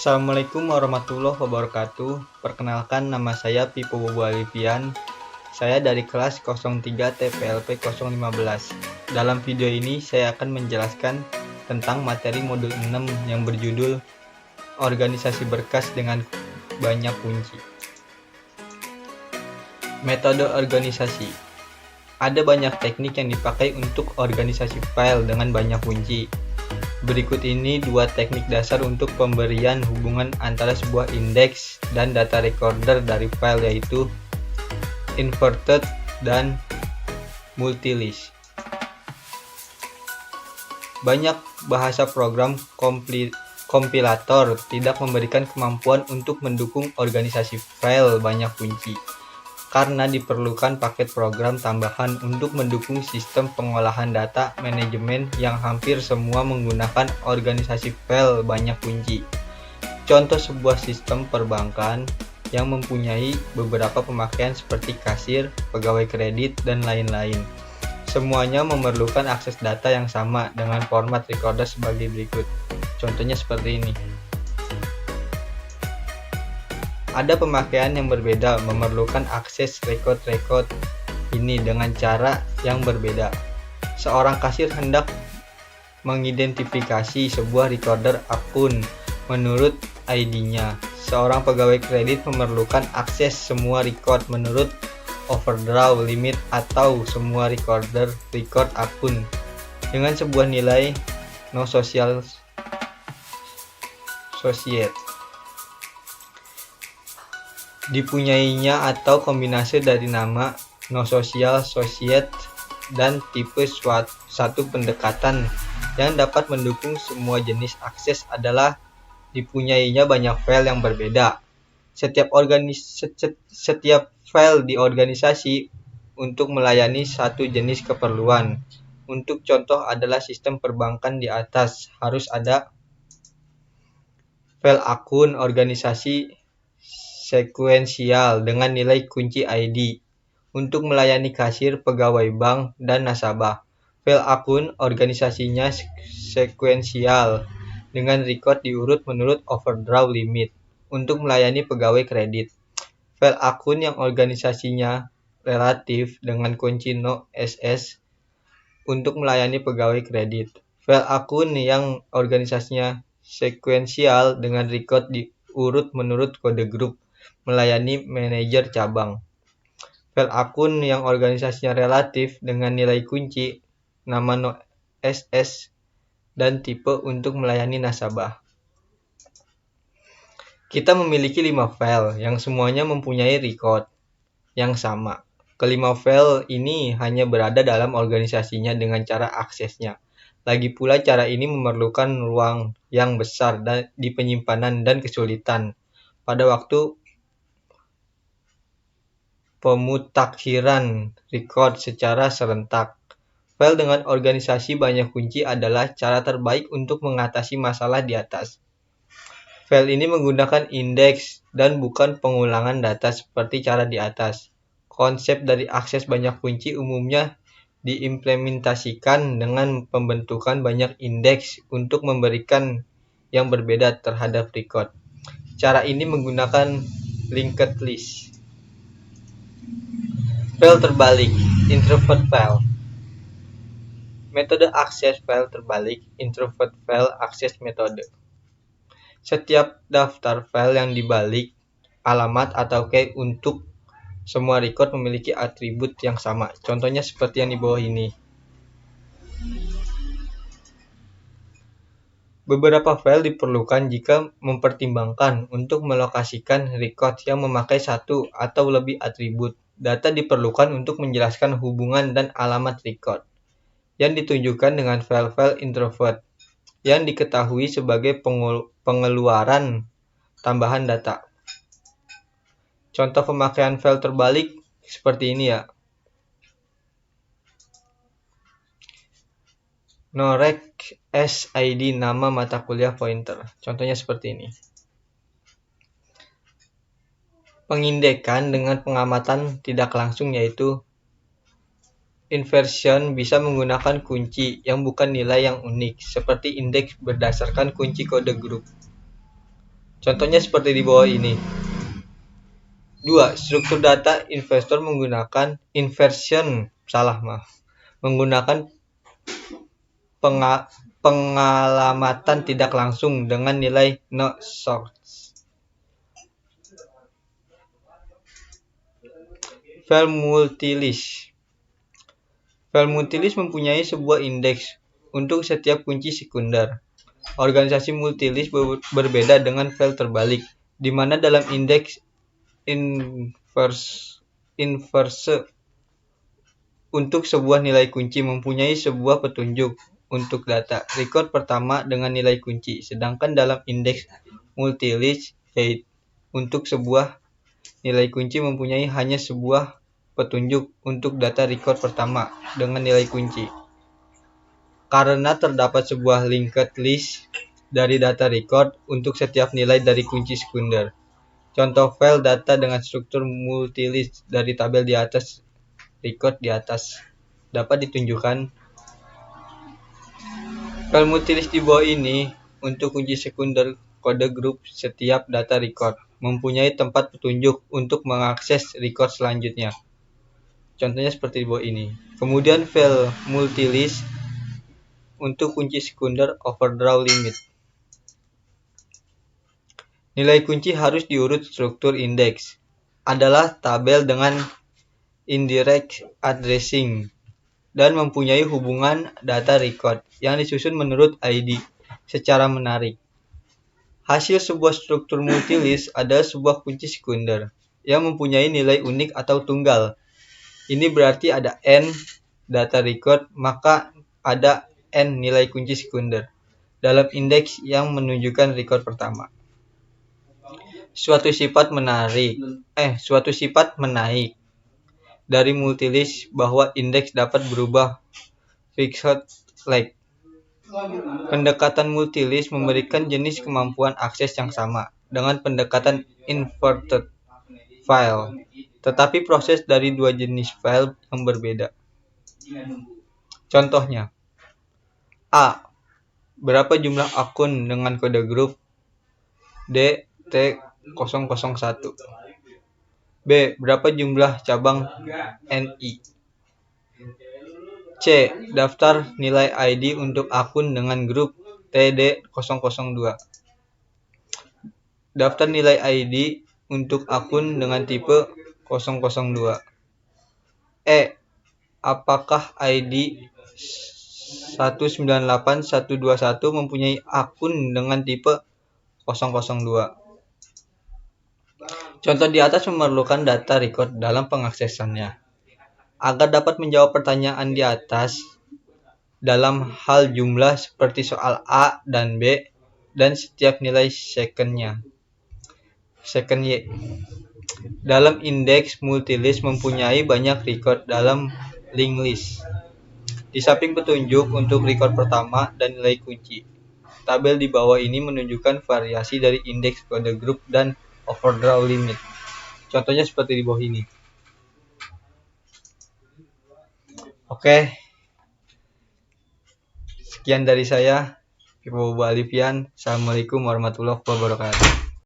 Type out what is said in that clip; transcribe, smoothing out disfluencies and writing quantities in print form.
Assalamualaikum warahmatullahi wabarakatuh. Perkenalkan, nama saya Pipo Bobo Alifian. Saya dari kelas 03 TPLP 015. Dalam video ini saya akan menjelaskan tentang materi modul 6 yang berjudul Organisasi Berkas dengan Banyak Kunci. Metode organisasi. Ada banyak teknik yang dipakai untuk organisasi file dengan banyak kunci. Berikut ini dua teknik dasar untuk pemberian hubungan antara sebuah indeks dan data recorder dari file, yaitu inverted dan multilist. Banyak bahasa program kompilator tidak memberikan kemampuan untuk mendukung organisasi file banyak kunci, karena diperlukan paket program tambahan untuk mendukung sistem pengolahan data manajemen yang hampir semua menggunakan organisasi file banyak kunci. Contoh sebuah sistem perbankan yang mempunyai beberapa pemakaian seperti kasir, pegawai kredit, dan lain-lain. Semuanya memerlukan akses data yang sama dengan format recorder sebagai berikut. Contohnya seperti ini. Ada pemakaian yang berbeda memerlukan akses record ini dengan cara yang berbeda. Seorang kasir hendak mengidentifikasi sebuah recorder akun menurut ID-nya. Seorang pegawai kredit memerlukan akses semua record menurut overdraw limit atau semua record akun dengan sebuah nilai no social societe. Dipunyainya atau kombinasi dari nama no social societe dan tipe satu pendekatan yang dapat mendukung semua jenis akses adalah dipunyainya banyak file yang berbeda. Setiap file di organisasi untuk melayani satu jenis keperluan. Untuk contoh adalah sistem perbankan di atas, harus ada file akun organisasi sekuensial dengan nilai kunci ID untuk melayani kasir, pegawai bank, dan nasabah. File akun organisasinya sekuensial dengan record diurut menurut overdraw limit untuk melayani pegawai kredit. File akun yang organisasinya relatif dengan kunci no SS untuk melayani pegawai kredit. File akun yang organisasinya sekuensial dengan record diurut menurut kode grup melayani manajer cabang. File akun yang organisasinya relatif dengan nilai kunci, nama no SS, dan tipe untuk melayani nasabah. Kita memiliki 5 file yang semuanya mempunyai record yang sama. Kelima file ini hanya berada dalam organisasinya dengan cara aksesnya. Lagi pula cara ini memerlukan ruang yang besar di penyimpanan dan kesulitan pada waktu pemutakhiran record secara serentak. File dengan organisasi banyak kunci adalah cara terbaik untuk mengatasi masalah di atas. File ini menggunakan indeks dan bukan pengulangan data seperti cara di atas. Konsep dari akses banyak kunci umumnya diimplementasikan dengan pembentukan banyak indeks untuk memberikan yang berbeda terhadap record. Cara ini menggunakan linked list. File terbalik, introvert file. Metode akses file terbalik, introvert file akses metode. Setiap daftar file yang dibalik alamat atau key untuk semua record memiliki atribut yang sama. Contohnya seperti yang di bawah ini. Beberapa file diperlukan jika mempertimbangkan untuk melokasikan record yang memakai satu atau lebih atribut. Data diperlukan untuk menjelaskan hubungan dan alamat record yang ditunjukkan dengan file-file introvert yang diketahui sebagai pengeluaran tambahan data. Contoh pemakaian file terbalik seperti ini ya. Norec SID nama mata kuliah pointer. Contohnya seperti ini. Pengindekan dengan pengamatan tidak langsung, yaitu inversion bisa menggunakan kunci yang bukan nilai yang unik, seperti indeks berdasarkan kunci kode grup. Contohnya seperti di bawah ini. 2. Struktur data investor menggunakan menggunakan pengalamatan tidak langsung dengan nilai no source. File multilist. File multilist mempunyai sebuah indeks untuk setiap kunci sekunder. Organisasi multilist berbeda dengan file terbalik, di mana dalam indeks inverse untuk sebuah nilai kunci mempunyai sebuah petunjuk untuk data record pertama dengan nilai kunci, sedangkan dalam indeks multilist untuk sebuah nilai kunci mempunyai hanya sebuah petunjuk untuk data record pertama dengan nilai kunci. Karena terdapat sebuah linked list dari data record untuk setiap nilai dari kunci sekunder. Contoh file data dengan struktur multilist dari tabel di atas, record di atas, dapat ditunjukkan. File multilist di bawah ini untuk kunci sekunder kode grup setiap data record mempunyai tempat petunjuk untuk mengakses record selanjutnya. Contohnya seperti di bawah ini. Kemudian file multilist untuk kunci sekunder overdraw limit. Nilai kunci harus diurut struktur indeks. Adalah tabel dengan indirect addressing dan mempunyai hubungan data record yang disusun menurut ID secara menarik. Hasil sebuah struktur multilist adalah sebuah kunci sekunder yang mempunyai nilai unik atau tunggal. Ini berarti ada n data record, maka ada n nilai kunci sekunder dalam indeks yang menunjukkan record pertama. Suatu sifat menaik dari multilist bahwa indeks dapat berubah fixed length. Pendekatan multilist memberikan jenis kemampuan akses yang sama dengan pendekatan inverted file, tetapi proses dari dua jenis file yang berbeda. Contohnya, A. Berapa jumlah akun dengan kode grup DT001? B. Berapa jumlah cabang NI? C. Daftar nilai ID untuk akun dengan grup TD002. Daftar nilai ID untuk akun dengan tipe 002. E. Apakah ID 198121 mempunyai akun dengan tipe 002? Contoh di atas memerlukan data record dalam pengaksesannya. Agar dapat menjawab pertanyaan di atas dalam hal jumlah seperti soal A dan B dan setiap nilai second Y. Dalam indeks multilist mempunyai banyak record dalam linked list. Di samping petunjuk untuk record pertama dan nilai kunci. Tabel di bawah ini menunjukkan variasi dari indeks kode grup dan overdraw limit. Contohnya seperti di bawah ini. Oke. Sekian dari saya, Ibu Alifian. Assalamualaikum warahmatullahi wabarakatuh.